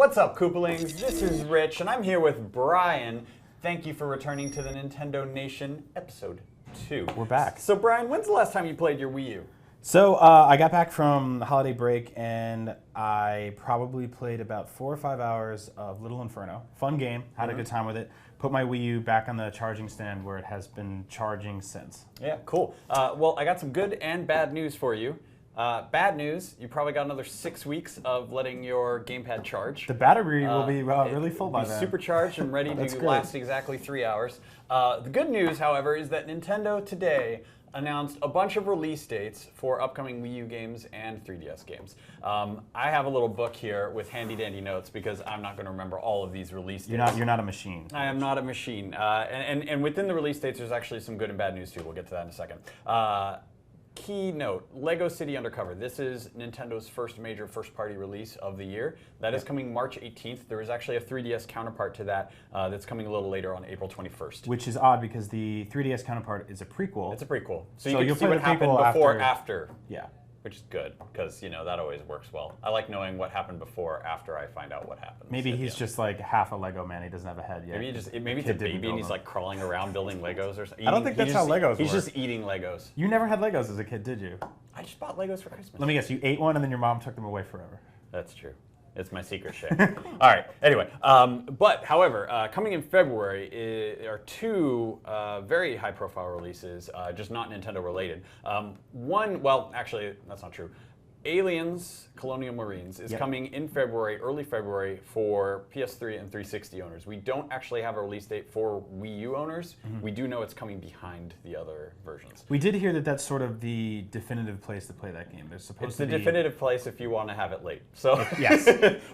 What's up, Koopalings? This is Rich, and I'm here with Brian. Thank you for returning to the Nintendo Nation Episode 2. We're back. So, Brian, when's the last time you played your Wii U? So I got back from the holiday break, and I probably played about 4 or 5 hours of Little Inferno. Fun game, had a good time with it. Put my Wii U back on the charging stand where it has been charging since. Yeah, cool. Well, I got some good and bad news for you. Bad news, you probably got another 6 weeks of letting your gamepad charge. The battery will be really full by then. Supercharged and ready to last exactly 3 hours. The good news, however, is that Nintendo today announced a bunch of release dates for upcoming Wii U games and 3DS games. I have a little book here with handy-dandy notes because I'm not going to remember all of these release dates. You're not a machine. I am not a machine. And within the release dates, there's actually some good and bad news too. We'll get to that in a second. Key note, Lego City Undercover. This is Nintendo's first major first-party release of the year. That is coming March 18th. There is actually a 3DS counterpart to that that's coming a little later on April 21st. Which is odd because the 3DS counterpart is a prequel. It's a prequel. So you'll can see play what the happened prequel before, after. Yeah. Which is good, because that always works well. I like knowing what happened before, after I find out what happened. Maybe he's just like half a Lego man. He doesn't have a head yet. Maybe it's a baby and he's like crawling around building Legos or something. I don't think that's how Legos work. He's just eating Legos. You never had Legos as a kid, did you? I just bought Legos for Christmas. Let me guess, you ate one and then your mom took them away forever. That's true. It's my secret share. All right. Anyway, however, coming in February are two very high-profile releases, just not Nintendo-related. One, well, actually, that's not true. Aliens: Colonial Marines is coming in February, early February, for PS3 and 360 owners. We don't actually have a release date for Wii U owners. We do know it's coming behind the other versions. We did hear that that's sort of the definitive place to play that game. There's supposed to be... It's the definitive place if you want to have it late. So yes.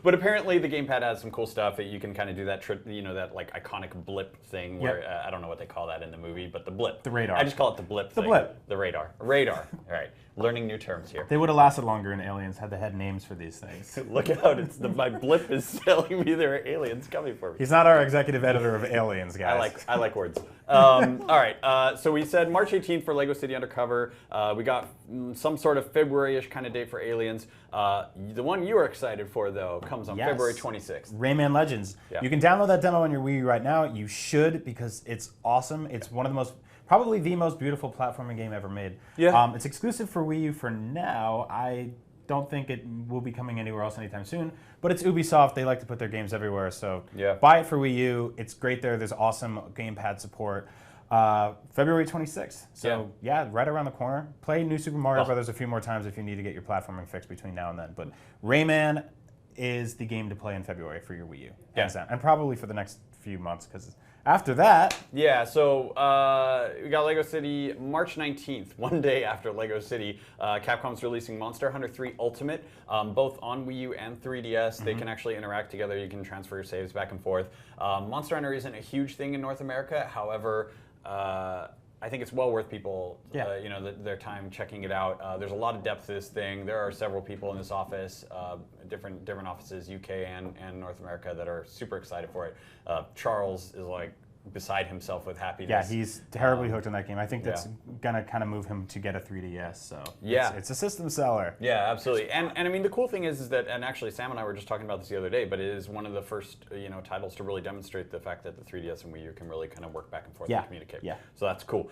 But apparently the gamepad has some cool stuff that you can kind of do that trip, that like iconic blip thing where I don't know what they call that in the movie, but the blip. The radar. I just call it the blip thing. The blip. The radar. Radar. All right. Learning new terms here. They would have lasted longer in Aliens had they had names for these things. Look out, my blip is telling me there are aliens coming for me. He's not our executive editor of Aliens, guys. I like words. All right, so we said March 18th for Lego City Undercover. We got some sort of February-ish kind of date for Aliens. The one you are excited for, though, comes on February 26th. Rayman Legends. Yeah. You can download that demo on your Wii U right now. You should, because it's awesome. It's one of the most... probably the most beautiful platforming game ever made. Yeah. It's exclusive for Wii U for now. I don't think it will be coming anywhere else anytime soon. But it's Ubisoft. They like to put their games everywhere. So buy it for Wii U. It's great there. There's awesome gamepad support. February 26th. So yeah, right around the corner. Play New Super Mario Brothers a few more times if you need to get your platforming fixed between now and then. But Rayman is the game to play in February for your Wii U. Yeah. And probably for the next few months, because after that... Yeah, so we got Lego City March 19th, one day after Lego City. Capcom's releasing Monster Hunter 3 Ultimate, both on Wii U and 3DS. They can actually interact together. You can transfer your saves back and forth. Monster Hunter isn't a huge thing in North America. However, I think it's well worth people, their time checking it out. There's a lot of depth to this thing. There are several people in this office, different offices, UK and North America, that are super excited for it. Charles is like beside himself with happiness. Yeah, he's terribly hooked on that game. I think that's gonna kind of move him to get a 3DS. So it's a system seller. Yeah, absolutely. And I mean, the cool thing is that, and actually Sam and I were just talking about this the other day, but it is one of the first titles to really demonstrate the fact that the 3DS and Wii U can really kind of work back and forth and communicate. Yeah. So that's cool.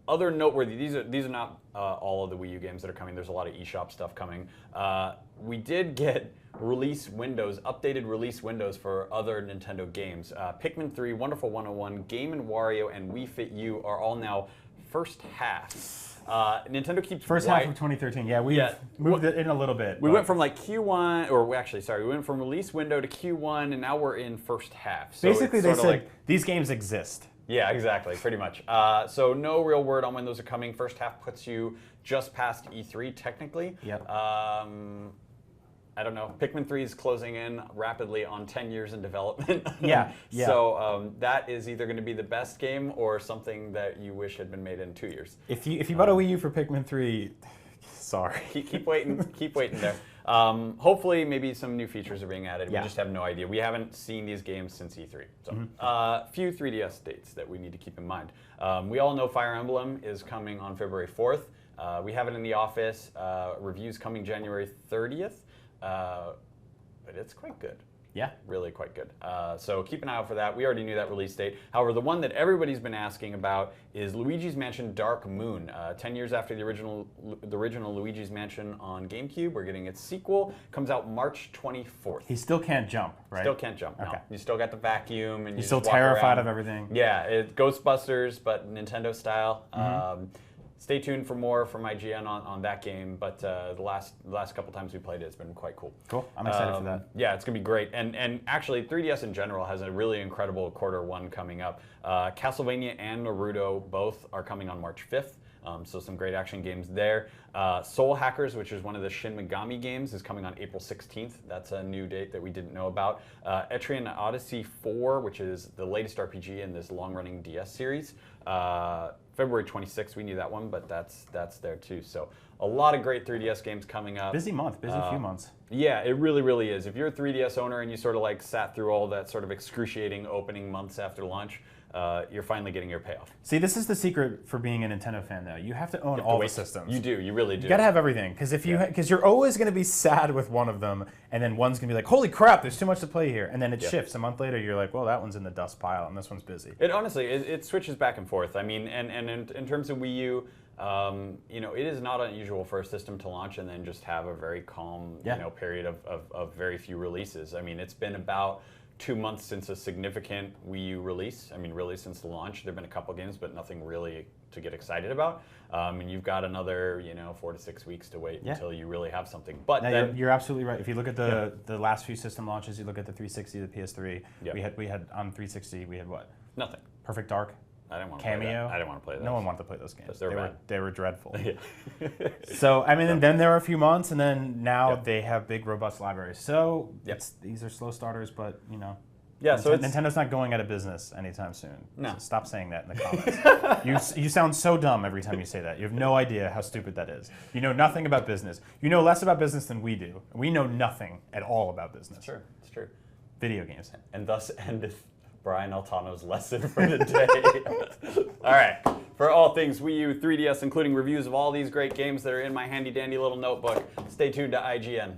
Other noteworthy, these are not all of the Wii U games that are coming. There's a lot of eShop stuff coming. We did get updated release windows for other Nintendo games. Pikmin 3, Wonderful 101, Game & Wario, and Wii Fit U are all now first half. Nintendo keeps first half of 2013. Yeah, we moved it in a little bit. We went from like Q1, or actually, sorry, we went from release window to Q1, and now we're in first half. So basically, they said these games exist. Yeah, exactly, pretty much. So no real word on when those are coming. First half puts you just past E3, technically. Yep. I don't know. Pikmin 3 is closing in rapidly on 10 years in development. Yeah. So that is either going to be the best game or something that you wish had been made in 2 years. If you bought a Wii U for Pikmin 3, sorry. Keep waiting. Keep waiting there. Hopefully, maybe some new features are being added. We just have no idea. We haven't seen these games since E3. So, few 3DS dates that we need to keep in mind. We all know Fire Emblem is coming on February 4th. We have it in the office. Reviews coming January 30th. But it's quite good. Yeah. Really quite good. So keep an eye out for that. We already knew that release date. However, the one that everybody's been asking about is Luigi's Mansion Dark Moon. 10 years after the original Luigi's Mansion on GameCube, we're getting its sequel. Comes out March 24th. He still can't jump, right? Still can't jump, no. You still got the vacuum. And He's still terrified of everything. Yeah, it's Ghostbusters, but Nintendo style. Stay tuned for more from IGN on that game, but the last couple times we played it, it's been quite cool. Cool, I'm excited for that. Yeah, it's going to be great. And actually, 3DS in general has a really incredible Q1 coming up. Castlevania and Naruto both are coming on March 5th. So some great action games there. Soul Hackers, which is one of the Shin Megami games, is coming on April 16th. That's a new date that we didn't know about. Etrian Odyssey 4, which is the latest RPG in this long-running DS series. February 26th, we knew that one, but that's there too. So a lot of great 3DS games coming up. Busy month, busy few months. Yeah, it really, really is. If you're a 3DS owner and you sort of like sat through all that sort of excruciating opening months after launch, you're finally getting your payoff. See, this is the secret for being a Nintendo fan, though. You have to own all the systems. You do. You really do. You gotta have everything, because you're always gonna be sad with one of them, and then one's gonna be like, "Holy crap, there's too much to play here," and then it shifts. A month later, you're like, "Well, that one's in the dust pile, and this one's busy." It honestly, it switches back and forth. I mean, and in terms of Wii U, it is not unusual for a system to launch and then just have a very calm, period of very few releases. I mean, it's been about 2 months since a significant Wii U release. I mean, really since the launch. There've been a couple games, but nothing really to get excited about. And you've got another, 4 to 6 weeks to wait until you really have something. But then, you're absolutely right. If you look at the last few system launches, you look at the 360, the PS3. We had on 360, we had what? Nothing. Perfect Dark. I didn't want to Cameo. Play that. I didn't want to play those. No one wanted to play those games. They were dreadful. So I mean, and then there are a few months, and then now they have big, robust libraries. So these are slow starters, but Yeah, so Nintendo's not going out of business anytime soon. No. So stop saying that in the comments. You sound so dumb every time you say that. You have no idea how stupid that is. You know nothing about business. You know less about business than we do. We know nothing at all about business. It's true. Video games. And thus endeth Brian Altano's lesson for the day. All right. For all things Wii U, 3DS, including reviews of all these great games that are in my handy-dandy little notebook, stay tuned to IGN.